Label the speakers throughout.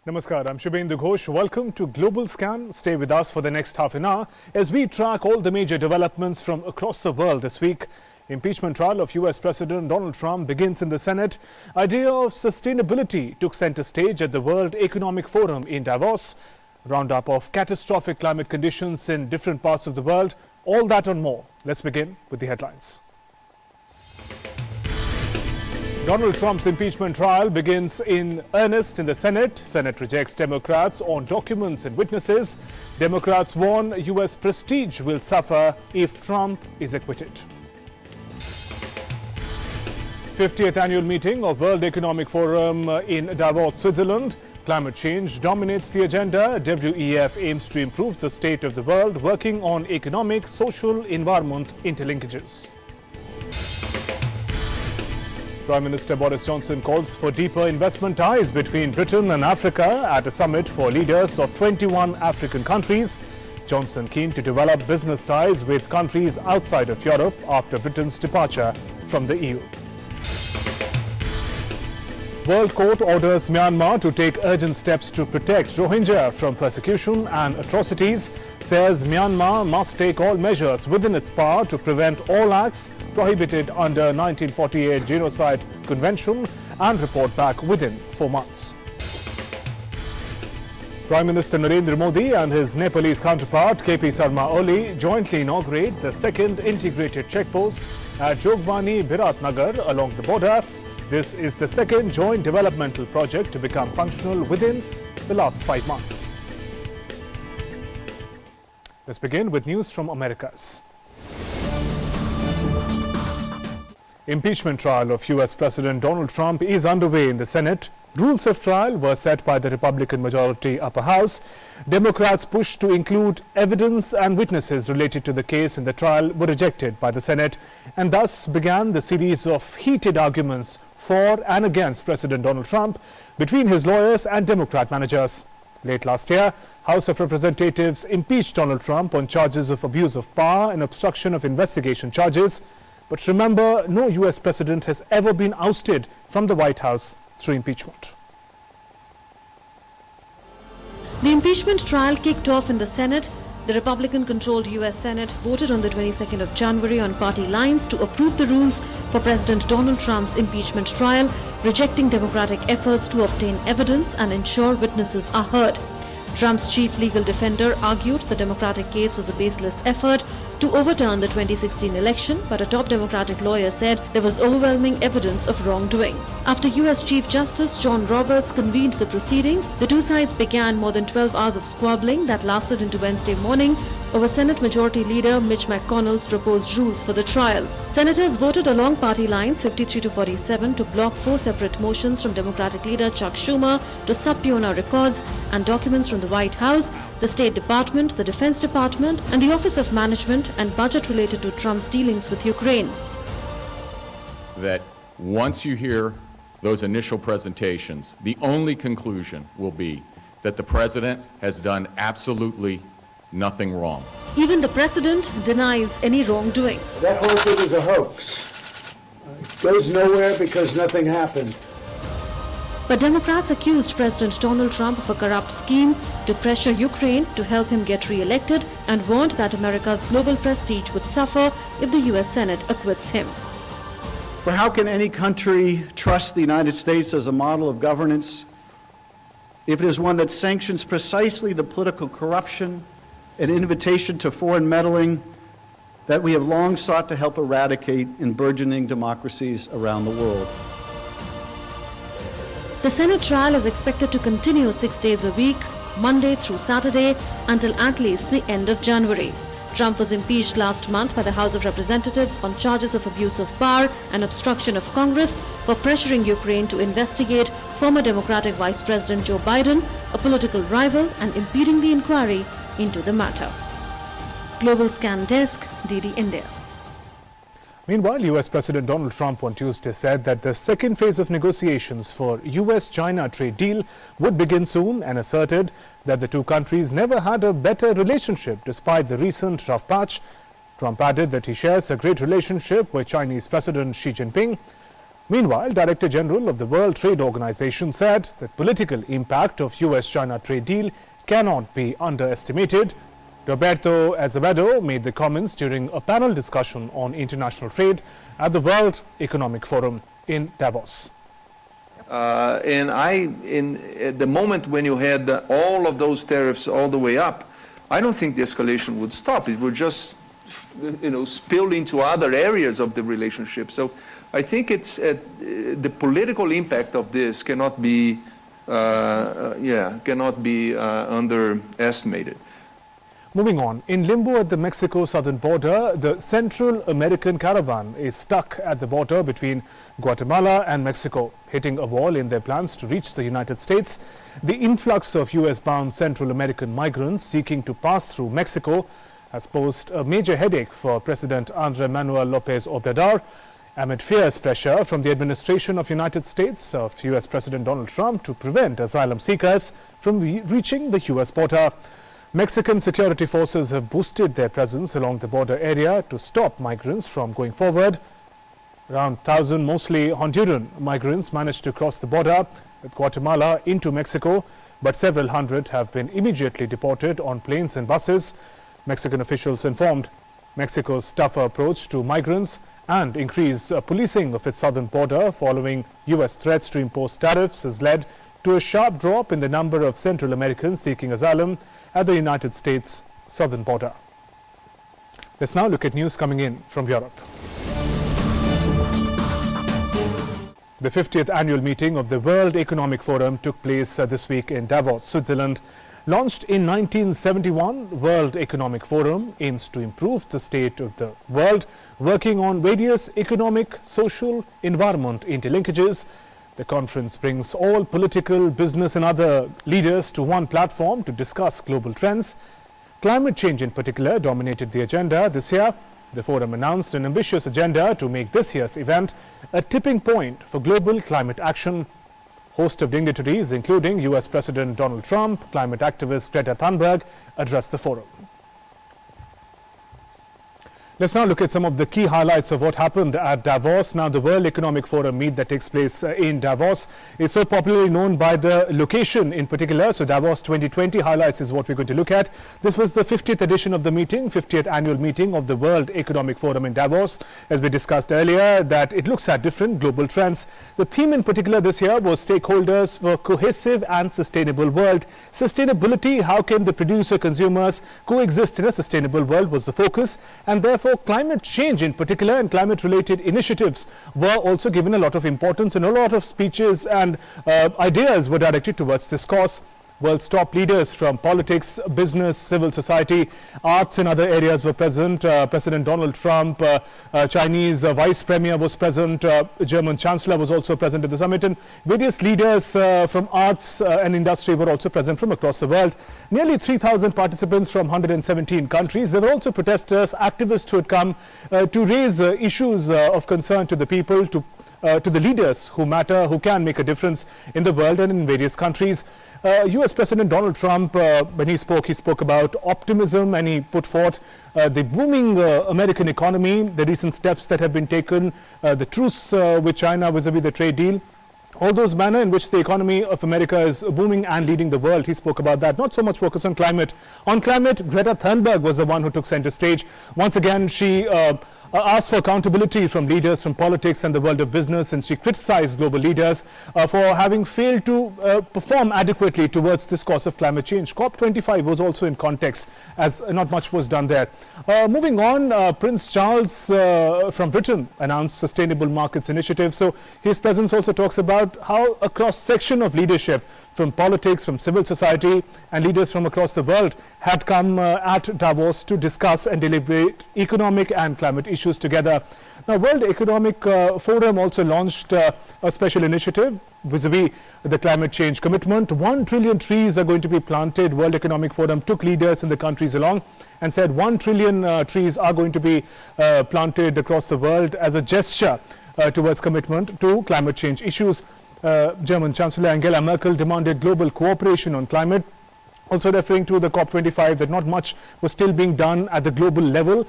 Speaker 1: Namaskar, I'm Shubhendu Ghosh. Welcome to Global Scan. Stay with us for the next half an hour as we track all the major developments from across the world this week. Impeachment trial of US President Donald Trump begins in the Senate. Idea of sustainability took center stage at the World Economic Forum in Davos. Roundup of catastrophic climate conditions in different parts of the world. All that and more. Let's begin with the headlines. Donald Trump's impeachment trial begins in earnest in the Senate. Senate rejects Democrats on documents and witnesses. Democrats warn US prestige will suffer if Trump is acquitted. 50th annual meeting of World Economic Forum in Davos, Switzerland. Climate change dominates the agenda. WEF aims to improve the state of the world, working on economic, social, environment interlinkages. Prime Minister Boris Johnson calls for deeper investment ties between Britain and Africa at a summit for leaders of 21 African countries. Johnson keen to develop business ties with countries outside of Europe after Britain's departure from the EU. World Court orders Myanmar to take urgent steps to protect Rohingya from persecution and atrocities, says Myanmar must take all measures within its power to prevent all acts prohibited under 1948 Genocide Convention and report back within 4 months. Prime Minister Narendra Modi and his Nepalese counterpart KP Sharma Oli jointly inaugurate the second integrated checkpost at Jogbani Biratnagar along the border. This is the second joint developmental project to become functional within the last 5 months. Let's begin with news from Americas. Impeachment trial of US President Donald Trump is underway in the Senate. Rules of trial were set by the Republican majority upper house. Democrats' push to include evidence and witnesses related to the case in the trial were rejected by the Senate, and thus began the series of heated arguments for and against President Donald Trump between his lawyers and Democrat managers. Late last year, House of Representatives impeached Donald Trump on charges of abuse of power and obstruction of investigation charges. But remember, no US president has ever been ousted from the White House through impeachment.
Speaker 2: The impeachment trial kicked off in the Senate. The Republican-controlled US Senate voted on the 22nd of January on party lines to approve the rules for President Donald Trump's impeachment trial, rejecting Democratic efforts to obtain evidence and ensure witnesses are heard. Trump's chief legal defender argued the Democratic case was a baseless effort to overturn the 2016 election, but a top Democratic lawyer said there was overwhelming evidence of wrongdoing. After US Chief Justice John Roberts convened the proceedings, the two sides began more than 12 hours of squabbling that lasted into Wednesday morning over Senate Majority Leader Mitch McConnell's proposed rules for the trial. Senators voted along party lines 53 to 47 to block 4 separate motions from Democratic leader Chuck Schumer to subpoena records and documents from the White House, the State Department, the Defense Department, and the Office of Management and Budget related to Trump's dealings with Ukraine.
Speaker 3: That once you hear those initial presentations, the only conclusion will be that the president has done absolutely nothing wrong.
Speaker 2: Even the president denies any wrongdoing.
Speaker 4: That whole thing is a hoax. It goes nowhere because nothing happened.
Speaker 2: But Democrats accused President Donald Trump of a corrupt scheme to pressure Ukraine to help him get re-elected and warned that America's global prestige would suffer if the US Senate acquits him.
Speaker 5: For how can any country trust the United States as a model of governance if it is one that sanctions precisely the political corruption and invitation to foreign meddling that we have long sought to help eradicate in burgeoning democracies around the world?
Speaker 2: The Senate trial is expected to continue 6 days a week, Monday through Saturday, until at least the end of January. Trump was impeached last month by the House of Representatives on charges of abuse of power and obstruction of Congress for pressuring Ukraine to investigate former Democratic Vice President Joe Biden, a political rival, and impeding the inquiry into the matter. Global Scan Desk, DD India.
Speaker 1: Meanwhile, US President Donald Trump on Tuesday said that the second phase of negotiations for US-China trade deal would begin soon and asserted that the two countries never had a better relationship despite the recent rough patch. Trump added that he shares a great relationship with Chinese President Xi Jinping. Meanwhile, Director General of the World Trade Organization said the political impact of US-China trade deal cannot be underestimated. Roberto Azevedo made the comments during a panel discussion on international trade at the World Economic Forum in Davos.
Speaker 6: At the moment when you had all of those tariffs all the way up, I don't think the escalation would stop. It would just, spill into other areas of the relationship. So I think it's the political impact of this cannot be underestimated.
Speaker 1: Moving on, in limbo at the Mexico southern border, the Central American caravan is stuck at the border between Guatemala and Mexico, hitting a wall in their plans to reach the United States. The influx of US-bound Central American migrants seeking to pass through Mexico has posed a major headache for President Andrés Manuel López Obrador, amid fierce pressure from the administration of United States of US President Donald Trump to prevent asylum seekers from reaching the US border. Mexican security forces have boosted their presence along the border area to stop migrants from going forward. Around 1,000, mostly Honduran migrants, managed to cross the border with Guatemala into Mexico, but several hundred have been immediately deported on planes and buses. Mexican officials informed Mexico's tougher approach to migrants and increased policing of its southern border following US threats to impose tariffs has led to a sharp drop in the number of Central Americans seeking asylum at the United States southern border. Let's now look at news coming in from Europe. The 50th annual meeting of the World Economic Forum took place this week in Davos, Switzerland. Launched in 1971, World Economic Forum aims to improve the state of the world, working on various economic, social, environment interlinkages. The conference brings all political, business and other leaders to one platform to discuss global trends. Climate change in particular dominated the agenda this year. The forum announced an ambitious agenda to make this year's event a tipping point for global climate action. Host of dignitaries, including US President Donald Trump, climate activist Greta Thunberg, addressed the forum. Let's now look at some of the key highlights of what happened at Davos. Now, the World Economic Forum meet that takes place in Davos is so popularly known by the location in particular. So Davos 2020 highlights is what we're going to look at. This was the 50th edition of the meeting, 50th annual meeting of the World Economic Forum in Davos. As we discussed earlier, that it looks at different global trends. The theme in particular this year was stakeholders for cohesive and sustainable world. Sustainability, how can the producer consumers coexist in a sustainable world, was the focus, and therefore climate change in particular and climate related initiatives were also given a lot of importance, and a lot of speeches and ideas were directed towards this cause. World's top leaders from politics, business, civil society, arts and other areas were present. President Donald Trump, Chinese Vice Premier was present, German Chancellor was also present at the summit, and various leaders from arts and industry were also present from across the world. Nearly 3,000 participants from 117 countries. There were also protesters, activists who had come to raise issues of concern to the people, to the leaders who matter, who can make a difference in the world and in various countries. US President Donald Trump, when he spoke about optimism, and he put forth the booming American economy, the recent steps that have been taken, the truce with China vis-a-vis the trade deal. All those manner in which the economy of America is booming and leading the world. He spoke about that. Not so much focus on climate. On climate, Greta Thunberg was the one who took center stage. Once again, she asked for accountability from leaders from politics and the world of business, and she criticized global leaders for having failed to perform adequately towards this cause of climate change. COP25 was also in context, as not much was done there. Moving on, Prince Charles from Britain announced Sustainable Markets Initiative. So his presence also talks about how a cross-section of leadership from politics, from civil society and leaders from across the world had come at Davos to discuss and deliberate economic and climate issues together. Now, World Economic Forum also launched a special initiative vis-a-vis the climate change commitment. 1 trillion trees are going to be planted. World Economic Forum took leaders in the countries along and said 1 trillion trees are going to be planted across the world as a gesture towards commitment to climate change issues. German Chancellor Angela Merkel demanded global cooperation on climate. Also referring to the COP25, that not much was still being done at the global level.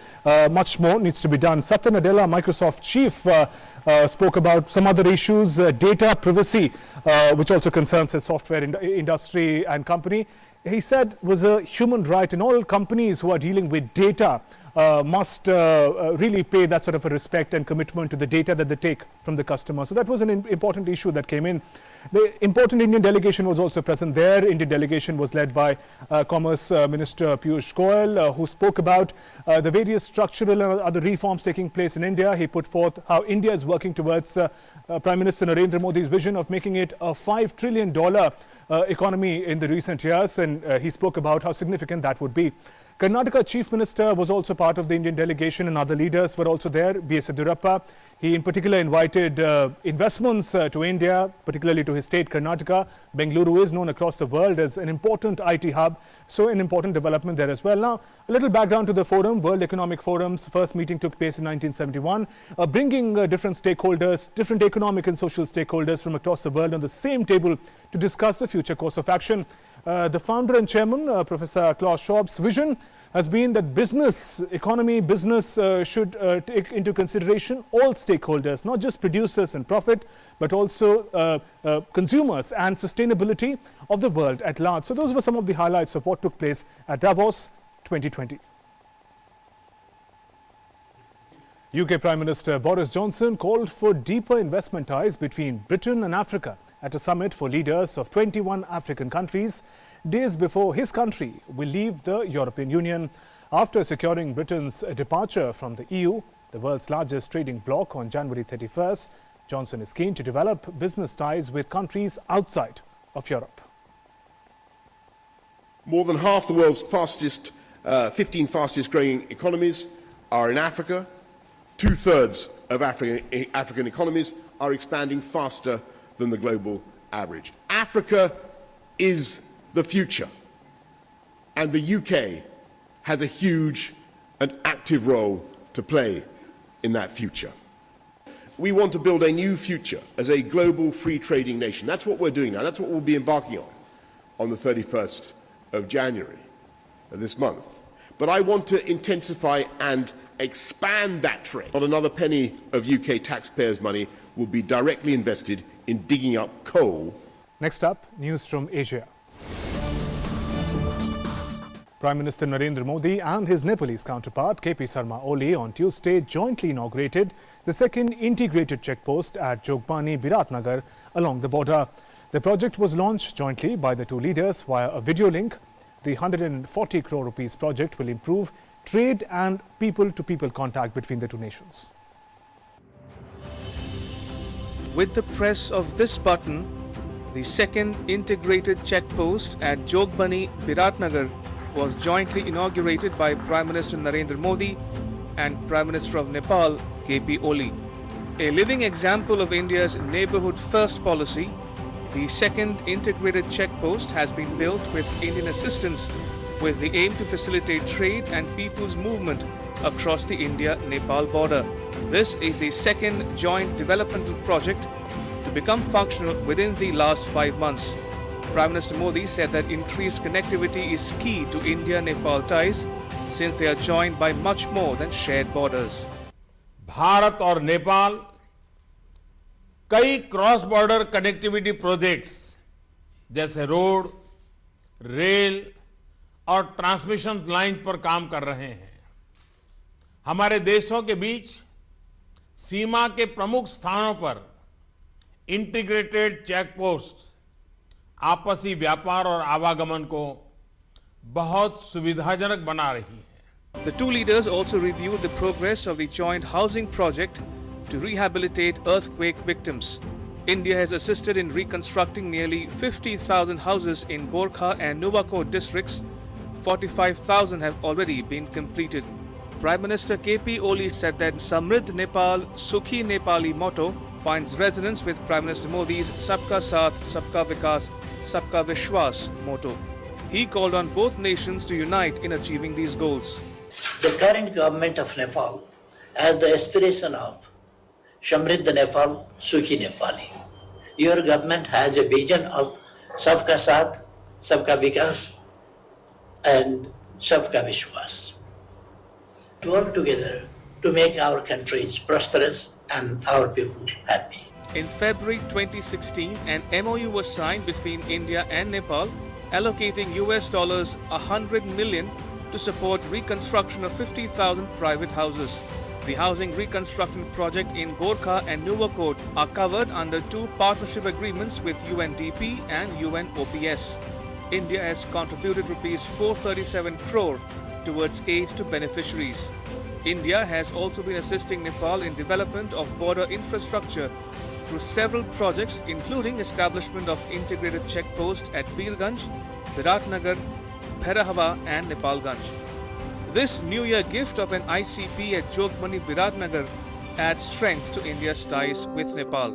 Speaker 1: Much more needs to be done. Satya Nadella, Microsoft chief, spoke about some other issues, data privacy, which also concerns his software industry and company. He said was a human right, and all companies who are dealing with data must really pay that sort of a respect and commitment to the data that they take from the customer. So that was an important issue that came in. The important Indian delegation was also present there. Indian delegation was led by Commerce Minister Piyush Goyal, who spoke about the various structural and other reforms taking place in India. He put forth how India is working towards Prime Minister Narendra Modi's vision of making it a $5 trillion economy in the recent years, and he spoke about how significant that would be. Karnataka Chief Minister was also part of the Indian delegation, and other leaders were also there. B.S. Yediyurappa, he in particular invited investments to India, particularly to his state Karnataka. Bengaluru is known across the world as an important IT hub, so an important development there as well. Now, a little background to the forum. World Economic Forum's first meeting took place in 1971, bringing different stakeholders, different economic and social stakeholders from across the world on the same table to discuss the future course of action. The founder and chairman, Professor Klaus Schwab's vision has been that business should take into consideration all stakeholders, not just producers and profit, but also consumers and sustainability of the world at large. So those were some of the highlights of what took place at Davos 2020. UK Prime Minister Boris Johnson called for deeper investment ties between Britain and Africa at a summit for leaders of 21 African countries, days before his country will leave the European Union. After securing Britain's departure from the EU, the world's largest trading bloc, on January 31st, Johnson is keen to develop business ties with countries outside of Europe.
Speaker 7: More than half the world's 15 fastest growing economies are in Africa. Two-thirds of African economies are expanding faster than the global average. Africa is the future, and the UK has a huge and active role to play in that future. We want to build a new future as a global free trading nation. That's what we're doing now. That's what we'll be embarking on the 31st of January of this month. But I want to intensify and expand that trade. Not another penny of UK taxpayers' money will be directly invested in digging up coal.
Speaker 1: Next up, news from Asia. Prime Minister Narendra Modi and his Nepalese counterpart KP Sharma Oli on Tuesday jointly inaugurated the second integrated checkpost at Jogbani, Biratnagar along the border. The project was launched jointly by the two leaders via a video link. The 140 crore rupees project will improve trade and people-to-people contact between the two nations.
Speaker 8: With the press of this button, the second integrated checkpost at Jogbani, Biratnagar was jointly inaugurated by Prime Minister Narendra Modi and Prime Minister of Nepal, KP Oli. A living example of India's neighbourhood first policy, the second integrated checkpost has been built with Indian assistance with the aim to facilitate trade and people's movement across the India-Nepal border. This is the second joint developmental project to become functional within the last 5 months. Prime Minister Modi said that increased connectivity is key to India-Nepal ties since they are joined by much more than shared borders.
Speaker 9: Bharat और नेपाल कई cross border connectivity projects जैसे road, rail और transmission line पर काम कर रहे हैं। हमारे देशों के बीच सीमा के प्रमुख स्थानों पर इंटीग्रेटेड चेकपोस्ट आपसी व्यापार और आवागमन को बहुत सुविधाजनक बना रही है।
Speaker 8: The two leaders also reviewed the progress of the joint housing project to rehabilitate earthquake victims. India has assisted in reconstructing nearly 50,000 houses in Gorkha and Nuwakot districts. 45,000 have already been completed. Prime Minister KP Oli said that Samridh Nepal, Sukhi Nepali motto finds resonance with Prime Minister Modi's Sabka Saath, Sabka Vikas, Sabka Vishwas motto. He called on both nations to unite in achieving these goals.
Speaker 10: The current government of Nepal has the aspiration of Samridh Nepal, Sukhi Nepali. Your government has a vision of Sabka Saath, Sabka Vikas and Sabka Vishwas. To work together to make our countries prosperous and our people happy.
Speaker 8: In February 2016, an MOU was signed between India and Nepal, allocating US dollars 100 million to support reconstruction of 50,000 private houses. The housing reconstruction project in Gorkha and Nuwakot are covered under two partnership agreements with UNDP and UNOPS. India has contributed rupees 437 crore towards aid to beneficiaries. India has also been assisting Nepal in development of border infrastructure through several projects, including establishment of integrated checkposts at Birganj, Biratnagar, Bhairahava and Nepalganj. This New Year gift of an ICP at Jogbani, Biratnagar adds strength to India's ties with Nepal.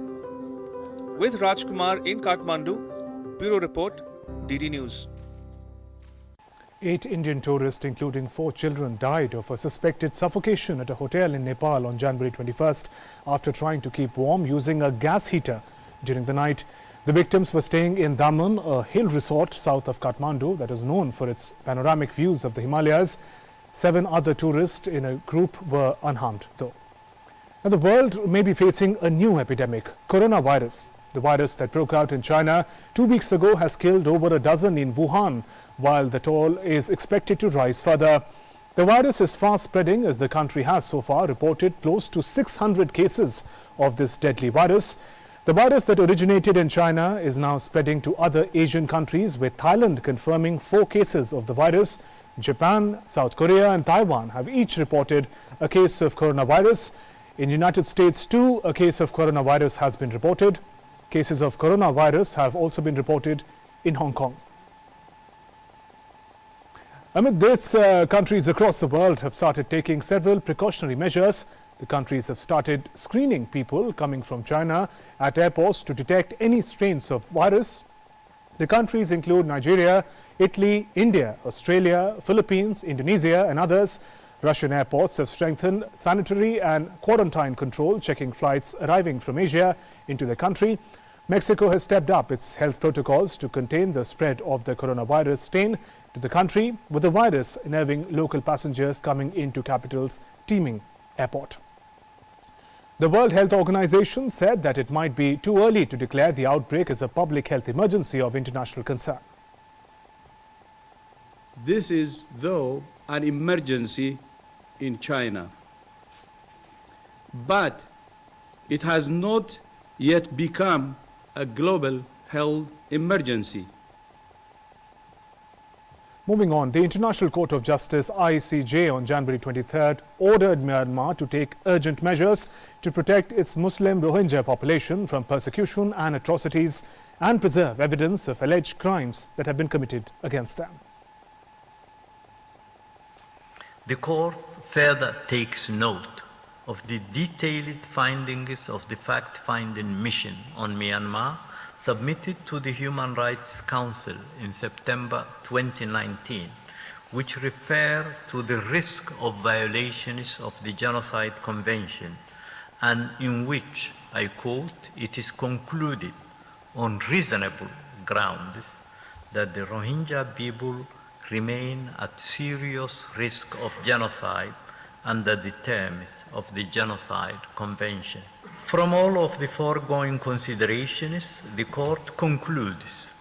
Speaker 8: With Rajkumar in Kathmandu, Bureau Report, DD News.
Speaker 1: 8 Indian tourists, including 4 children, died of a suspected suffocation at a hotel in Nepal on January 21st after trying to keep warm using a gas heater during the night. The victims were staying in Daman, a hill resort south of Kathmandu that is known for its panoramic views of the Himalayas. 7 other tourists in a group were unharmed, though. Now, the world may be facing a new epidemic, coronavirus. The virus that broke out in China 2 weeks ago has killed over a dozen in Wuhan, while the toll is expected to rise further. The virus is fast spreading as the country has so far reported close to 600 cases of this deadly virus. The virus that originated in China is now spreading to other Asian countries, with Thailand confirming 4 cases of the virus. Japan, South Korea and Taiwan have each reported a case of coronavirus. In the United States too, a case of coronavirus has been reported. Cases of coronavirus have also been reported in Hong Kong. Amid this, countries across the world have started taking several precautionary measures. The countries have started screening people coming from China at airports to detect any strains of virus. The countries include Nigeria, Italy, India, Australia, Philippines, Indonesia and others. Russian airports have strengthened sanitary and quarantine control, checking flights arriving from Asia into the country. Mexico has stepped up its health protocols to contain the spread of the coronavirus strain to the country, with the virus nerving local passengers coming into capital's teeming airport. The World Health Organization said that it might be too early to declare the outbreak as a public health emergency of international concern.
Speaker 11: This is, though, an emergency in China, but it has not yet become a global health emergency.
Speaker 1: Moving on, the International Court of Justice ICJ on January 23rd ordered Myanmar to take urgent measures to protect its Muslim Rohingya population from persecution and atrocities and preserve evidence of alleged crimes that have been committed against them.
Speaker 12: The court further takes note of the detailed findings of the fact-finding mission on Myanmar submitted to the Human Rights Council in September 2019, which refer to the risk of violations of the Genocide Convention, and in which, I quote, it is concluded on reasonable grounds that the Rohingya people remain at serious risk of genocide under the terms of the Genocide Convention. From all of the foregoing considerations, the Court concludes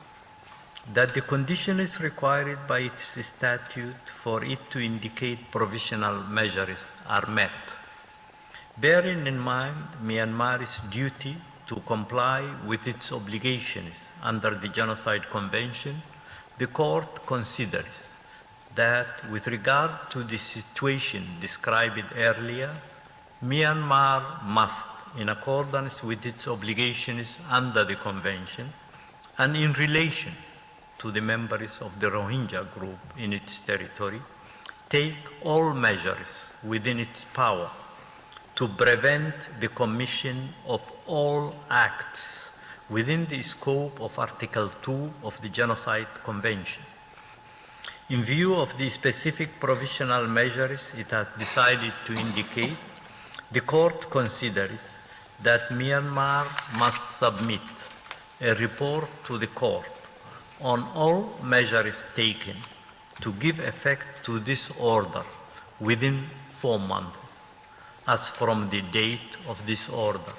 Speaker 12: that the conditions required by its statute for it to indicate provisional measures are met. Bearing in mind Myanmar's duty to comply with its obligations under the Genocide Convention, the Court considers that with regard to the situation described earlier, Myanmar must, in accordance with its obligations under the Convention and in relation to the members of the Rohingya group in its territory, take all measures within its power to prevent the commission of all acts within the scope of Article 2 of the Genocide Convention. In view of the specific provisional measures it has decided to indicate, the Court considers that Myanmar must submit a report to the Court on all measures taken to give effect to this order within 4 months, as from the date of this order.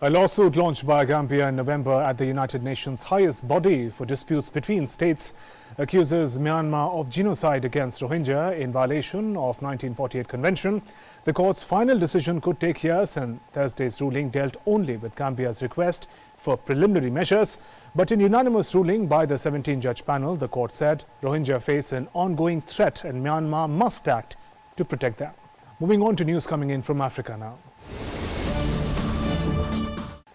Speaker 1: A lawsuit launched by Gambia in November at the United Nations highest body for disputes between states accuses Myanmar of genocide against Rohingya in violation of 1948 convention. The court's final decision could take years, and Thursday's ruling dealt only with Gambia's request for preliminary measures. But in unanimous ruling by the 17-judge panel, the court said Rohingya face an ongoing threat and Myanmar must act to protect them. Moving on to news coming in from Africa now.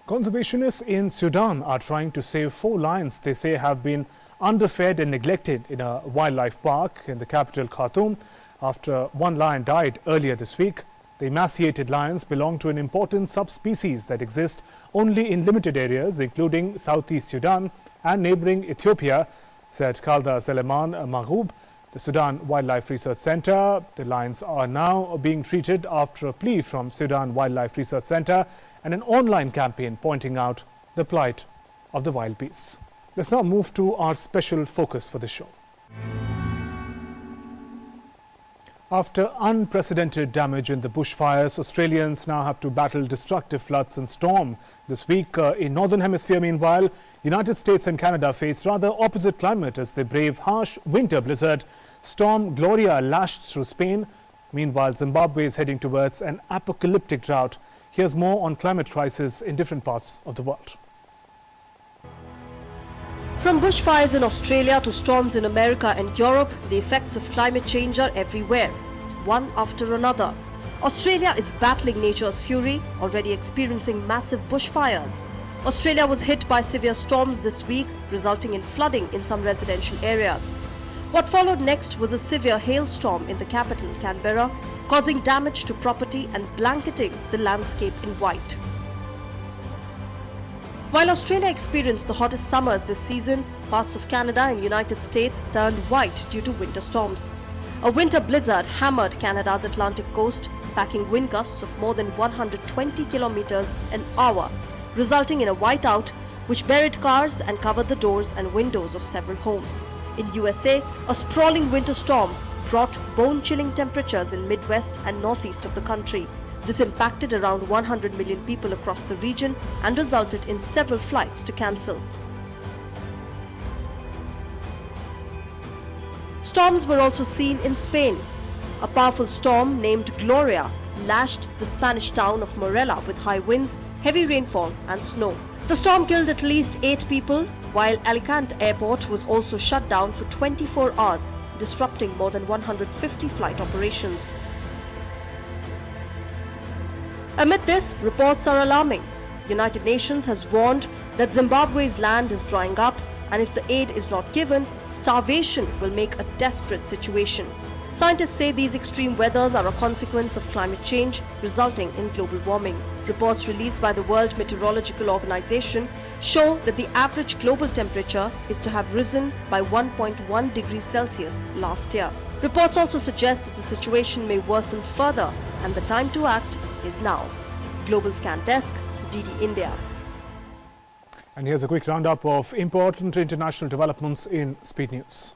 Speaker 1: Conservationists in Sudan are trying to save 4 lions they say have been underfed and neglected in a wildlife park in the capital Khartoum after 1 lion died earlier this week. The emaciated lions belong to an important subspecies that exist only in limited areas, including southeast Sudan and neighboring Ethiopia, said Khalda Seleman Maghoub, the Sudan Wildlife Research Center. The lions are now being treated after a plea from Sudan Wildlife Research Center and an online campaign pointing out the plight of the wild beasts. Let's now move to our special focus for the show. After unprecedented damage in the bushfires, Australians now have to battle destructive floods and storm. This week in Northern Hemisphere, meanwhile, United States and Canada face rather opposite climate as they brave harsh winter blizzard. Storm Gloria lashed through Spain. Meanwhile, Zimbabwe is heading towards an apocalyptic drought. Here's more on climate crisis in different parts of the world.
Speaker 13: From bushfires in Australia to storms in America and Europe, the effects of climate change are everywhere, one after another. Australia is battling nature's fury, already experiencing massive bushfires. Australia was hit by severe storms this week, resulting in flooding in some residential areas. What followed next was a severe hailstorm in the capital, Canberra, causing damage to property and blanketing the landscape in white. While Australia experienced the hottest summers this season, parts of Canada and United States turned white due to winter storms. A winter blizzard hammered Canada's Atlantic coast, packing wind gusts of more than 120 kilometers an hour, resulting in a whiteout which buried cars and covered the doors and windows of several homes. In USA, a sprawling winter storm brought bone-chilling temperatures in Midwest and Northeast of the country. This impacted around 100 million people across the region and resulted in several flights to cancel. Storms were also seen in Spain. A powerful storm named Gloria lashed the Spanish town of Morella with high winds, heavy rainfall and snow. The storm killed at least 8 people, while Alicante Airport was also shut down for 24 hours, disrupting more than 150 flight operations. Amid this, reports are alarming. United Nations has warned that Zimbabwe's land is drying up, and if the aid is not given, starvation will make a desperate situation. Scientists say these extreme weathers are a consequence of climate change, resulting in global warming. Reports released by the World Meteorological Organization show that the average global temperature is to have risen by 1.1 degrees Celsius last year. Reports also suggest that the situation may worsen further, and the time to act is now. Global Scan Desk, DD India.
Speaker 1: And here's a quick roundup of important international developments in Speed News.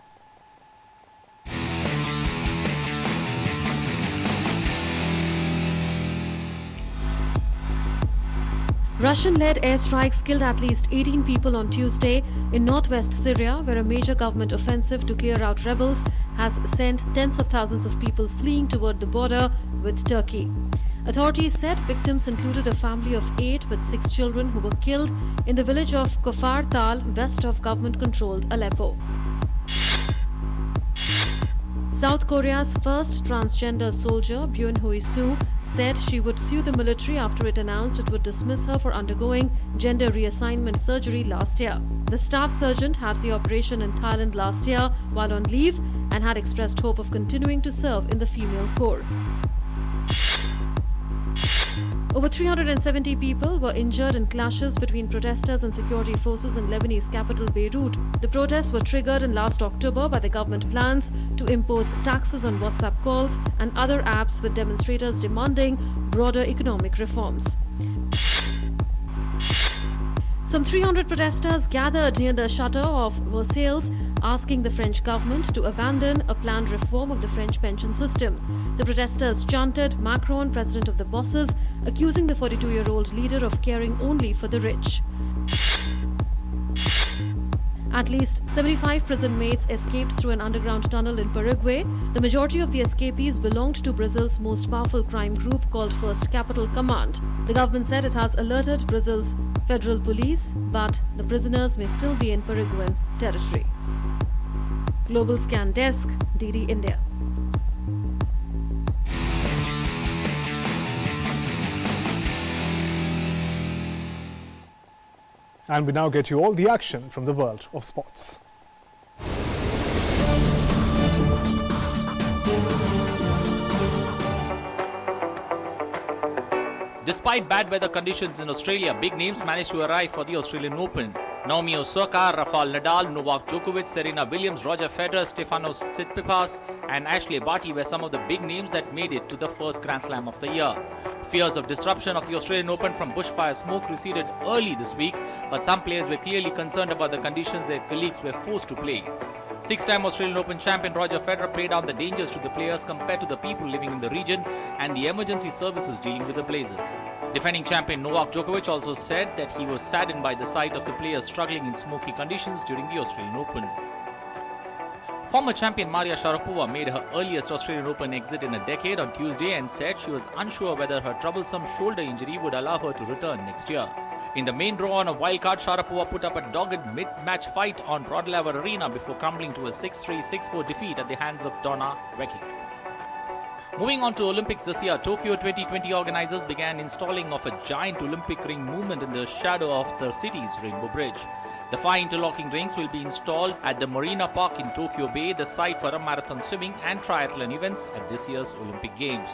Speaker 2: Russian-led airstrikes killed at least 18 people on Tuesday in northwest Syria, where a major government offensive to clear out rebels has sent tens of thousands of people fleeing toward the border with Turkey. Authorities said victims included a family of 8 with 6 children who were killed in the village of Kofar Tal, west of government-controlled Aleppo. South Korea's first transgender soldier, Byun Hui-soo, said she would sue the military after it announced it would dismiss her for undergoing gender reassignment surgery last year. The staff sergeant had the operation in Thailand last year while on leave and had expressed hope of continuing to serve in the female corps. Over 370 people were injured in clashes between protesters and security forces in Lebanese capital Beirut. The protests were triggered in last October by the government plans to impose taxes on WhatsApp calls and other apps, with demonstrators demanding broader economic reforms. Some 300 protesters gathered near the shutter of Versailles, asking the French government to abandon a planned reform of the French pension system. The protesters chanted "Macron, president of the bosses," accusing the 42-year-old leader of caring only for the rich. At least 75 prison mates escaped through an underground tunnel in Paraguay. The majority of the escapees belonged to Brazil's most powerful crime group called First Capital Command. The government said it has alerted Brazil's federal police, but the prisoners may still be in Paraguayan territory. Global Scan Desk, DD India.
Speaker 1: And we now get you all the action from the world of sports.
Speaker 14: Despite bad weather conditions in Australia, big names managed to arrive for the Australian Open. Naomi Osaka, Rafael Nadal, Novak Djokovic, Serena Williams, Roger Federer, Stefanos Tsitsipas and Ashley Barty were some of the big names that made it to the first Grand Slam of the year. Fears of disruption of the Australian Open from bushfire smoke receded early this week, but some players were clearly concerned about the conditions their colleagues were forced to play. Six-time Australian Open champion Roger Federer played down the dangers to the players compared to the people living in the region and the emergency services dealing with the blazes. Defending champion Novak Djokovic also said that he was saddened by the sight of the players struggling in smoky conditions during the Australian Open. Former champion Maria Sharapova made her earliest Australian Open exit in a decade on Tuesday and said she was unsure whether her troublesome shoulder injury would allow her to return next year. In the main draw on a wildcard, Sharapova put up a dogged mid-match fight on Rod Laver Arena before crumbling to a 6-3, 6-4 defeat at the hands of Donna Vekic. Moving on to Olympics this year, Tokyo 2020 organizers began installing of a giant Olympic ring movement in the shadow of the city's Rainbow Bridge. The 5 interlocking rings will be installed at the Marina Park in Tokyo Bay, the site for a marathon swimming and triathlon events at this year's Olympic Games.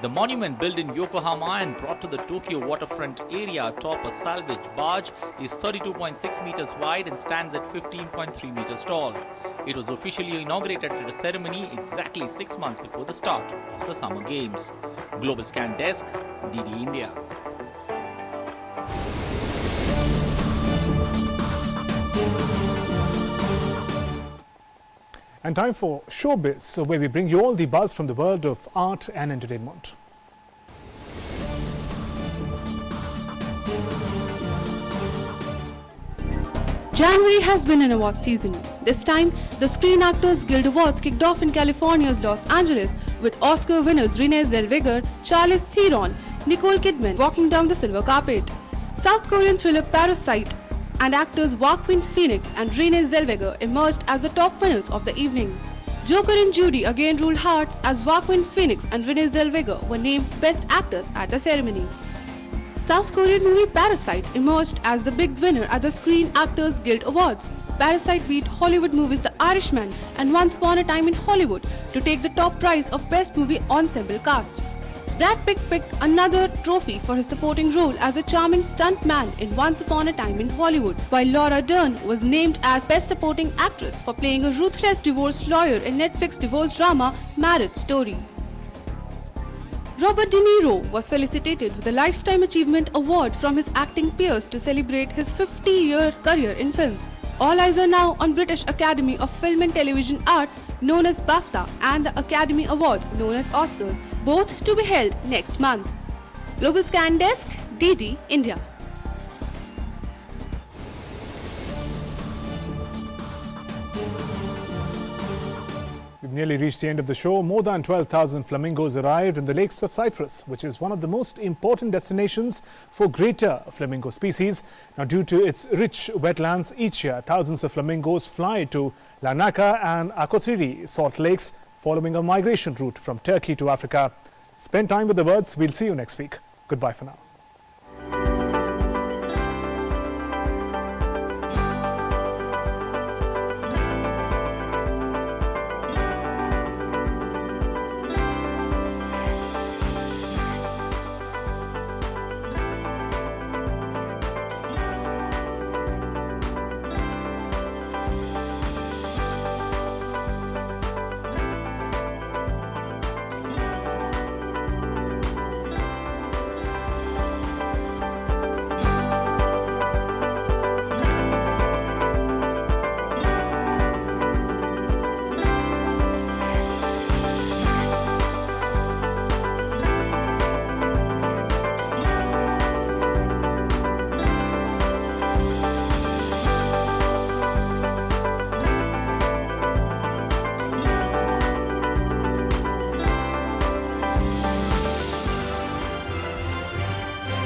Speaker 14: The monument, built in Yokohama and brought to the Tokyo waterfront area atop a salvage barge, is 32.6 meters wide and stands at 15.3 meters tall. It was officially inaugurated at a ceremony exactly 6 months before the start of the Summer Games. Global Scan Desk, DD India.
Speaker 1: And time for Showbiz, where we bring you all the buzz from the world of art and entertainment.
Speaker 15: January has been an award season. This time, the Screen Actors Guild Awards kicked off in California's Los Angeles with Oscar winners Renee Zellweger, Charlize Theron, Nicole Kidman walking down the silver carpet. South Korean thriller Parasite and actors Joaquin Phoenix and Renee Zellweger emerged as the top winners of the evening. Joker and Judy again ruled hearts as Joaquin Phoenix and Renee Zellweger were named Best Actors at the ceremony. South Korean movie Parasite emerged as the big winner at the Screen Actors Guild Awards. Parasite beat Hollywood movies The Irishman and Once Upon a Time in Hollywood to take the top prize of Best Movie Ensemble Cast. Brad Pitt picked another trophy for his supporting role as a charming stuntman in Once Upon a Time in Hollywood, while Laura Dern was named as Best Supporting Actress for playing a ruthless divorce lawyer in Netflix divorce drama Marriage Story. Robert De Niro was felicitated with a Lifetime Achievement Award from his acting peers to celebrate his 50-year career in films. All eyes are now on British Academy of Film and Television Arts, known as BAFTA, and the Academy Awards, known as Oscars, both to be held next month. Global Scan Desk, DD India.
Speaker 1: We've nearly reached the end of the show. More than 12,000 flamingos arrived in the lakes of Cyprus, which is one of the most important destinations for greater flamingo species. Now, due to its rich wetlands, each year thousands of flamingos fly to Larnaca and Akothiri salt lakes, following a migration route from Turkey to Africa. Spend time with the birds. We'll see you next week. Goodbye for now.